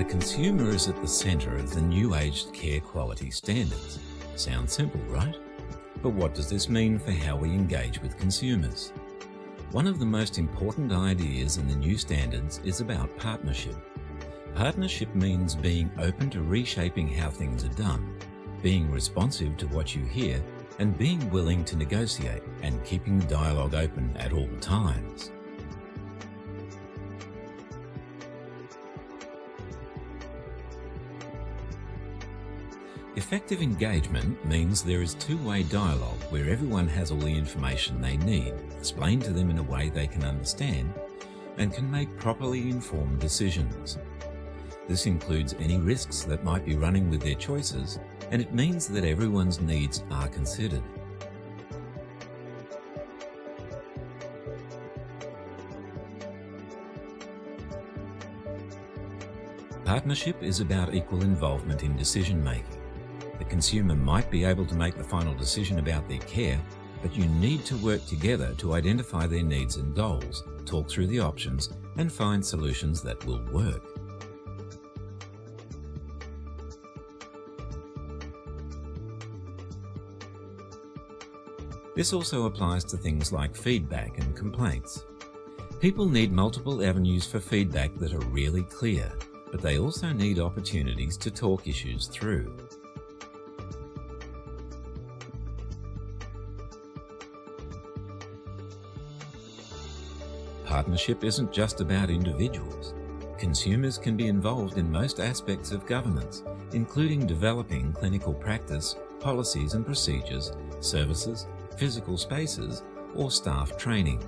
consumer is at the centre of the new aged care quality standards. Sounds simple, right? But what does this mean for how we engage with consumers? One of the most important ideas in the new standards is about partnership. Partnership means being open to reshaping how things are done, being responsive to what you hear, and being willing to negotiate and keeping the dialogue open at all times. Effective engagement means there is two-way dialogue where everyone has all the information they need, explained to them in a way they can understand, and can make properly informed decisions. This includes any risks that might be running with their choices, and it means that everyone's needs are considered. Partnership is about equal involvement in decision-making. The consumer might be able to make the final decision about their care, but you need to work together to identify their needs and goals, talk through the options, and find solutions that will work. This also applies to things like feedback and complaints. People need multiple avenues for feedback that are really clear, but they also need opportunities to talk issues through. Partnership isn't just about individuals. Consumers can be involved in most aspects of governance, including developing clinical practice, policies and procedures, services, physical spaces, or staff training.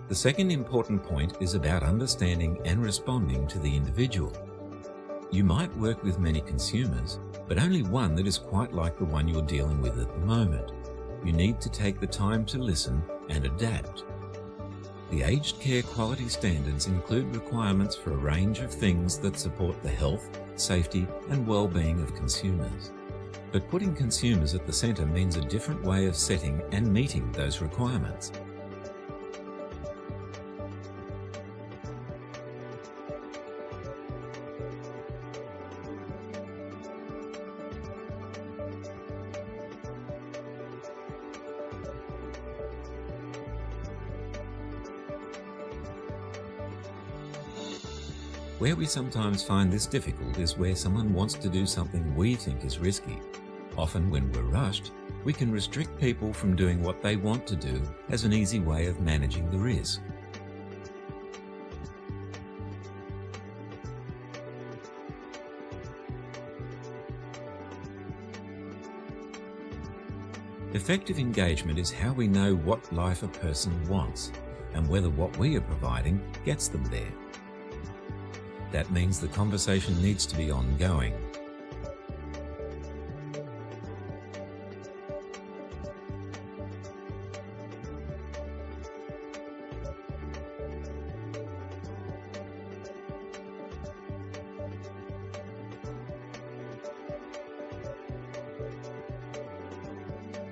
The second important point is about understanding and responding to the individual. You might work with many consumers, but only one that is quite like the one you're dealing with at the moment. You need to take the time to listen and adapt. The aged care quality standards include requirements for a range of things that support the health, safety and well-being of consumers. But putting consumers at the centre means a different way of setting and meeting those requirements. Where we sometimes find this difficult is where someone wants to do something we think is risky. Often when we're rushed, we can restrict people from doing what they want to do as an easy way of managing the risk. Effective engagement is how we know what life a person wants and whether what we are providing gets them there. That means the conversation needs to be ongoing.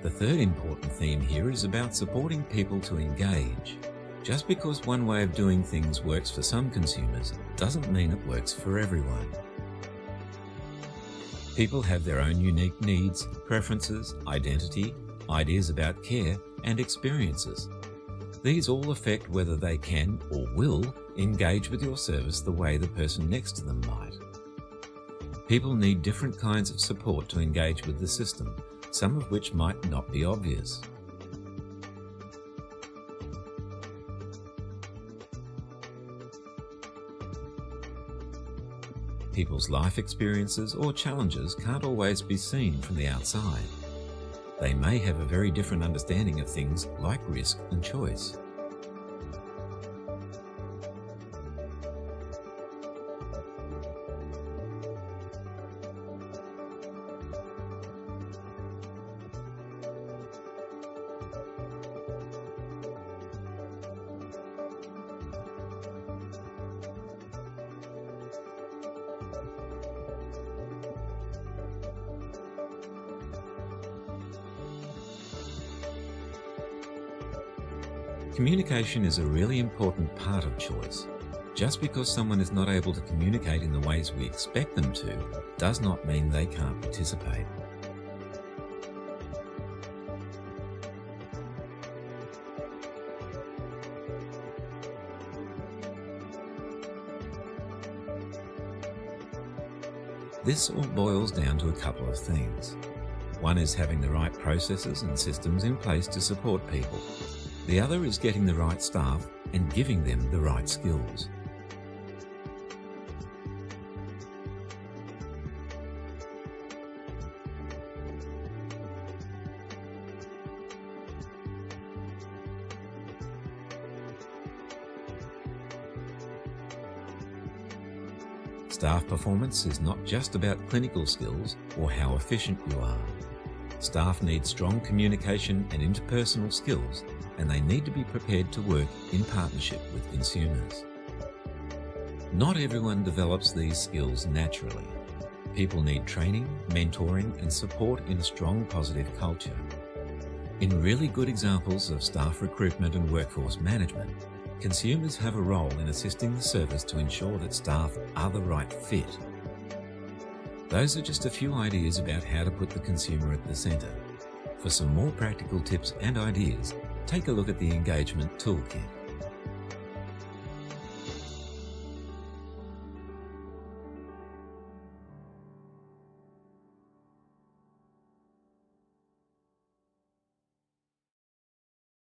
The third important theme here is about supporting people to engage. Just because one way of doing things works for some consumers doesn't mean it works for everyone. People have their own unique needs, preferences, identity, ideas about care, and experiences. These all affect whether they can or will engage with your service the way the person next to them might. People need different kinds of support to engage with the system, some of which might not be obvious. People's life experiences or challenges can't always be seen from the outside. They may have a very different understanding of things like risk and choice. Communication is a really important part of choice. Just because someone is not able to communicate in the ways we expect them to, does not mean they can't participate. This all boils down to a couple of things. One is having the right processes and systems in place to support people. The other is getting the right staff and giving them the right skills. Staff performance is not just about clinical skills or how efficient you are. Staff need strong communication and interpersonal skills, and they need to be prepared to work in partnership with consumers. Not everyone develops these skills naturally. People need training, mentoring, and support in a strong, positive culture. In really good examples of staff recruitment and workforce management, consumers have a role in assisting the service to ensure that staff are the right fit. Those are just a few ideas about how to put the consumer at the centre. For some more practical tips and ideas, take a look at the Engagement Toolkit.